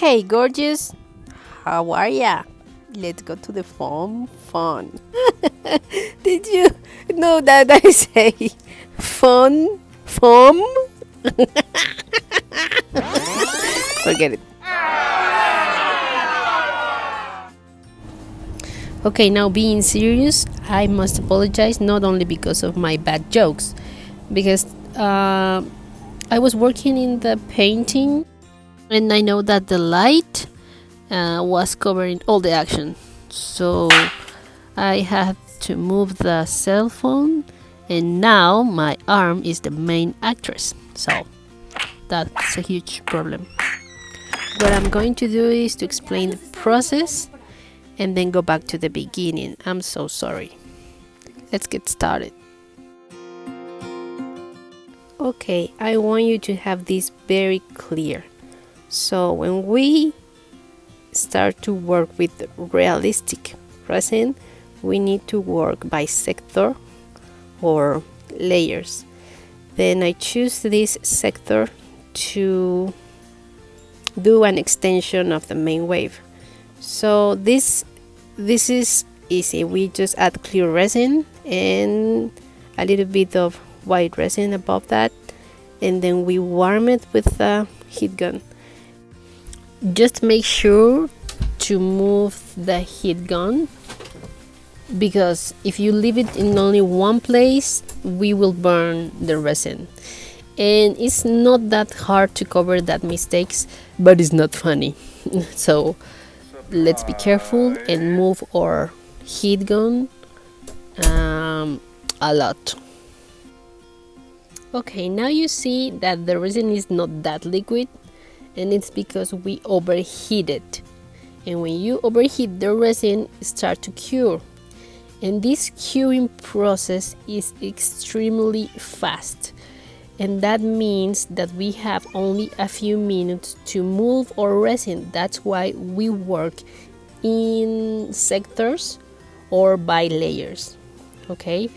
Hey gorgeous, how are ya? Let's go to the fun. Did you know that I say fun? Fun? Forget it. Okay, now being serious, I must apologize not only because of my bad jokes, because I was working in the painting and I know that the light was covering all the action. So I had to move the cell phone, and now my arm is the main actress. So that's a huge problem. What I'm going to do is to explain the process and then go back to the beginning. I'm so sorry. Let's get started. Okay, I want you to have this very clear. So when we start to work with realistic resin, we need to work by sector or layers. Then I choose this sector to do an extension of the main wave. So this is easy. We just add clear resin and a little bit of white resin above that, and then we warm it with a heat gun. Just make sure to move the heat gun, because if you leave it in only one place, we will burn the resin. And it's not that hard to cover that mistakes, but it's not funny. So let's be careful and move our heat gun a lot. Okay, now you see that the resin is not that liquid, and it's because we overheated. And when you overheat the resin, it starts to cure. And this curing process is extremely fast. And that means that we have only a few minutes to move our resin. That's why we work in sectors or by layers. Okay?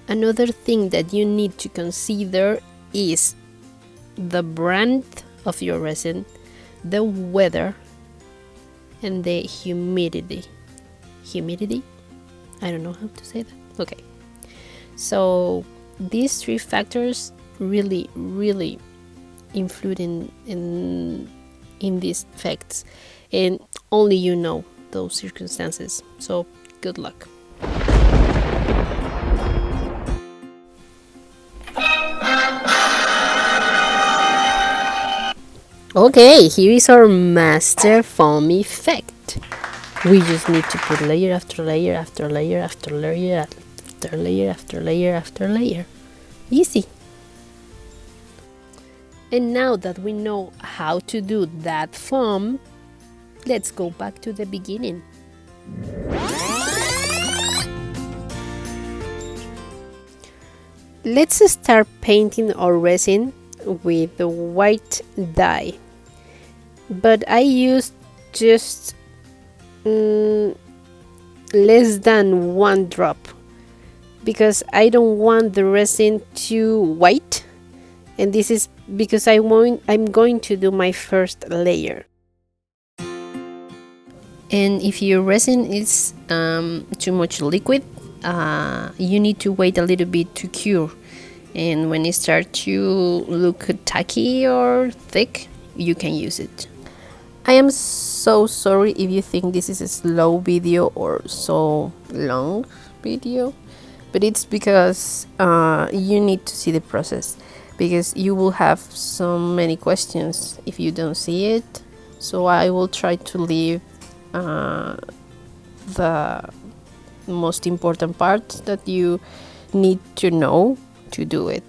Another thing that you need to consider is the brand of your resin, the weather, and the humidity. I don't know how to say that. Okay, so these three factors really influence in these effects, and only you know those circumstances. So good luck. Okay, here is our master foam effect. We just need to put layer after layer after layer after layer after layer after layer after layer. Easy. And now that we know how to do that foam, let's go back to the beginning. Let's start painting our resin with the white dye. But I used just less than 1 drop, because I don't want the resin too white, and this is because I'm going to do my first layer. And if your resin is too much liquid, you need to wait a little bit to cure, and when it starts to look tacky or thick, you can use it. I am so sorry if you think this is a slow video or so long video, but it's because you need to see the process, because you will have so many questions if you don't see it. So I will try to leave the most important part that you need to know to do it.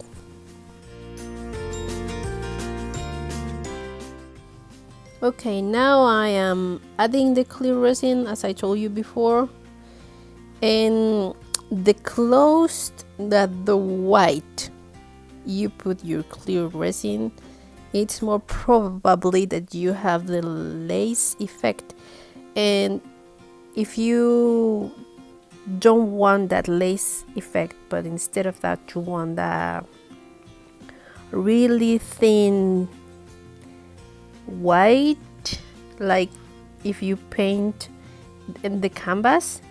Okay, now I am adding the clear resin as I told you before, and the close that the white you put your clear resin, it's more probably that you have the lace effect. And if you don't want that lace effect, but instead of that you want that really thin white, like if you paint in the canvas,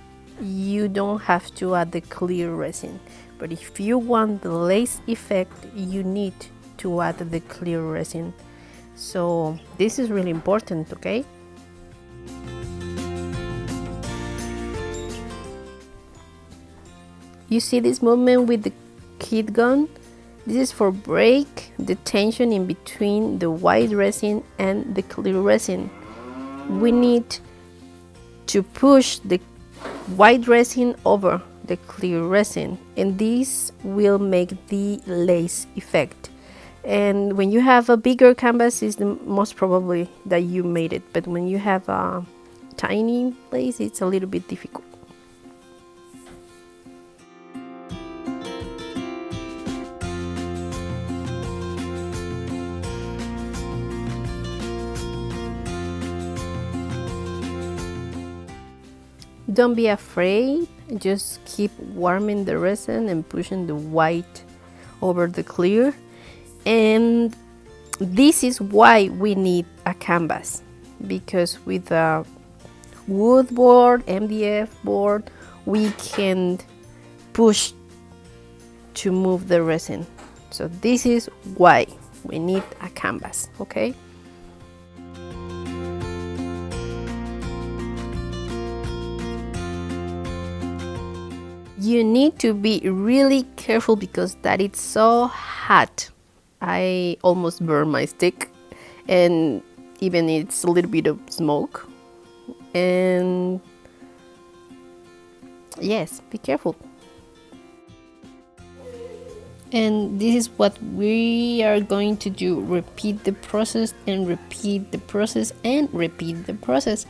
you don't have to add the clear resin. But if you want the lace effect, you need to add the clear resin. So this is really important, okay? You see this movement with the heat gun? This is for break the tension in between the white resin and the clear resin. We need to push the white resin over the clear resin, and this will make the lace effect. And when you have a bigger canvas, is the most probably that you made it, but when you have a tiny lace, it's a little bit difficult. Don't be afraid, just keep warming the resin and pushing the white over the clear. And this is why we need a canvas, because with a wood board, MDF board, we can push to move the resin. So this is why we need a canvas, okay? You need to be really careful because that it's so hot. I almost burned my stick, and even it's a little bit of smoke. And yes, be careful. And this is what we are going to do. Repeat the process and repeat the process and repeat the process.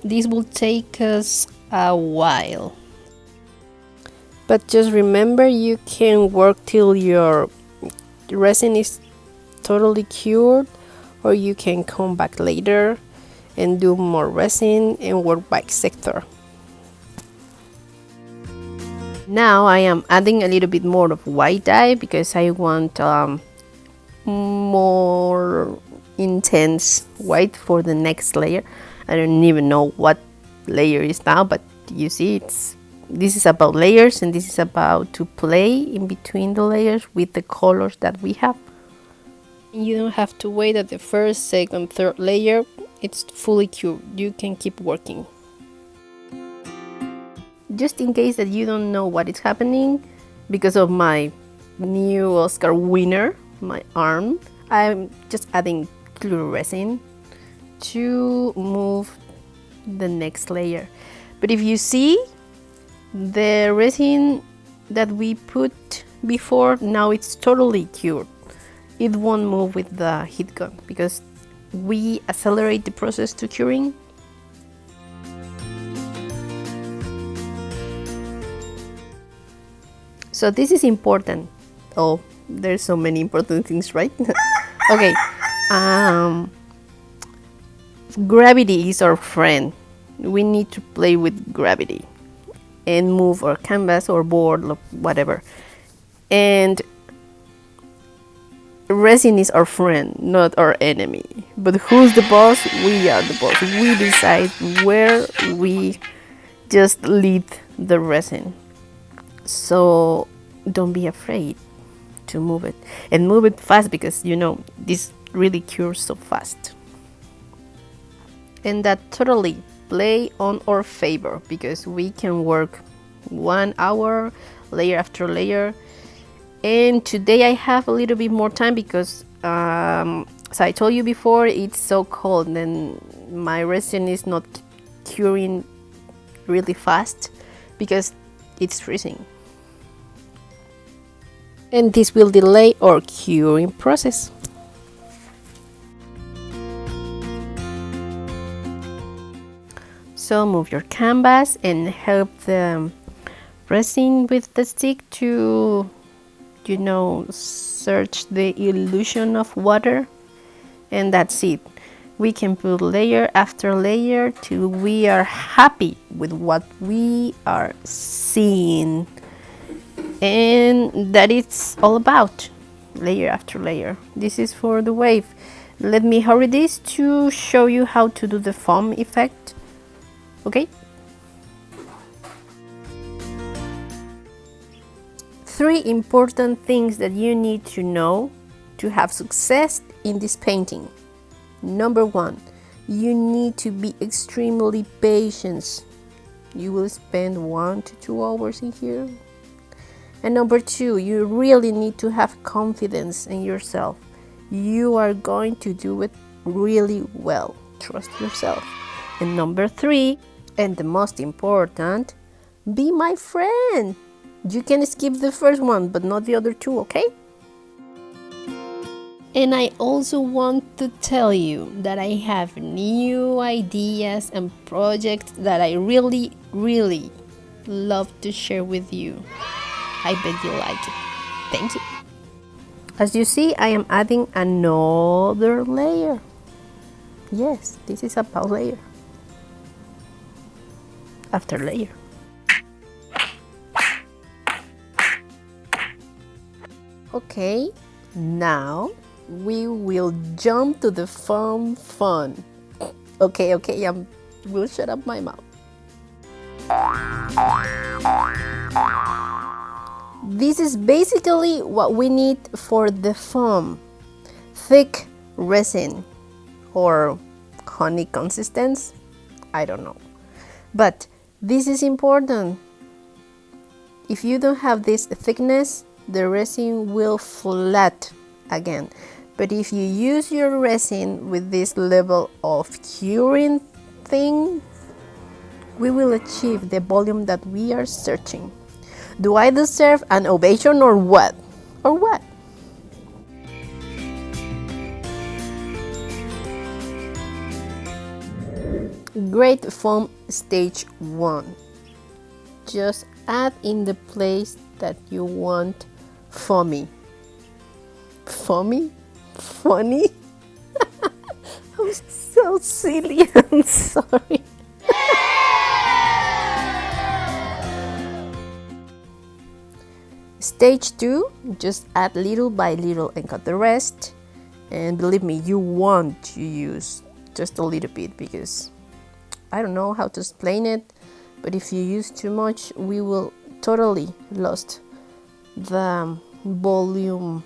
This will take us a while. But just remember, you can work till your resin is totally cured, or you can come back later and do more resin and work by sector. Now I am adding a little bit more of white dye because I want more intense white for the next layer. I don't even know what layer is now, but you see, this is about layers, and this is about to play in between the layers with the colors that we have. You don't have to wait at the first, second, third layer. It's fully cured. You can keep working. Just in case that you don't know what is happening, because of my new Oscar winner, my arm, I'm just adding clear resin to move the next layer. But if you see, the resin that we put before, now it's totally cured. It won't move with the heat gun because we accelerate the process to curing. So this is important. Oh, there's so many important things, right? Okay. Gravity is our friend. We need to play with gravity and move our canvas or board, whatever. And resin is our friend, not our enemy. But who's the boss? We are the boss. We decide where we just lead the resin. So don't be afraid to move it, and move it fast, because you know this really cures so fast. And that totally play on our favor, because we can work 1 hour layer after layer. And today I have a little bit more time because as I told you before, it's so cold and my resin is not curing really fast because it's freezing, and this will delay our curing process. So move your canvas and help the resin with the stick to, you know, search the illusion of water, and that's it. We can put layer after layer till we are happy with what we are seeing, and that it's all about layer after layer. This is for the wave. Let me hurry this to show you how to do the foam effect. Okay? 3 important things that you need to know to have success in this painting. Number 1, you need to be extremely patient. You will spend 1 to 2 hours in here. And number 2, you really need to have confidence in yourself. You are going to do it really well. Trust yourself. And number 3, and the most important, be my friend. You can skip the first one, but not the other 2, okay? And I also want to tell you that I have new ideas and projects that I really, really love to share with you. I bet you like it. Thank you. As you see, I am adding another layer. Yes, this is about layer after layer. Okay, now we will jump to the fun. Okay, will shut up my mouth. This is basically what we need for the foam. Thick resin or honey consistency, I don't know. But this is important. If you don't have this thickness, the resin will flat again. But if you use your resin with this level of curing thing, we will achieve the volume that we are searching. Do I deserve an ovation or what? Or what? Great foam stage 1. Just add in the place that you want foamy. Foamy? Funny? I'm so silly. I'm sorry. Stage 2, just add little by little and cut the rest. And believe me, you want to use just a little bit because I don't know how to explain it, but if you use too much, we will totally lost the volume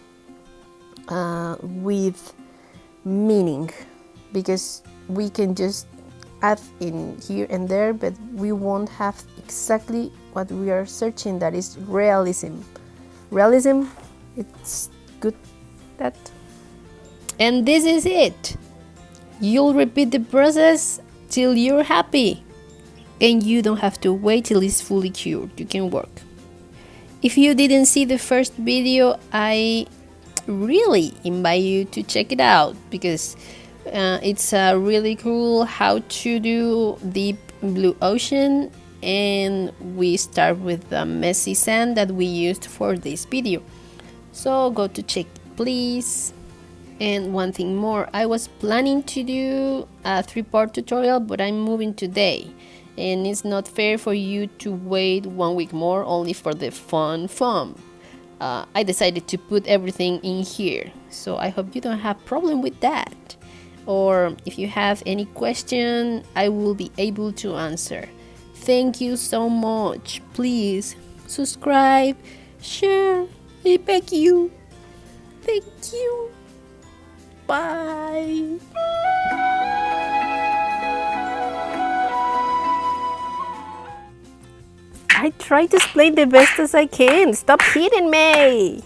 with meaning, because we can just add in here and there, but we won't have exactly what we are searching, that is realism. Realism, it's good that. And this is it. You'll repeat the process till you're happy, and you don't have to wait till it's fully cured. You can work. If you didn't see the first video, I really invite you to check it out, because it's a really cool how to do deep blue ocean, and we start with the messy sand that we used for this video. So go to check it, please. And one thing more, I was planning to do a 3-part tutorial, but I'm moving today, and it's not fair for you to wait 1 week more only for the fun foam. I decided to put everything in here, so I hope you don't have problem with that. Or if you have any question, I will be able to answer. Thank you so much. Please subscribe, share, I beg you. Thank you. Bye. I try to explain the best as I can. Stop hitting me.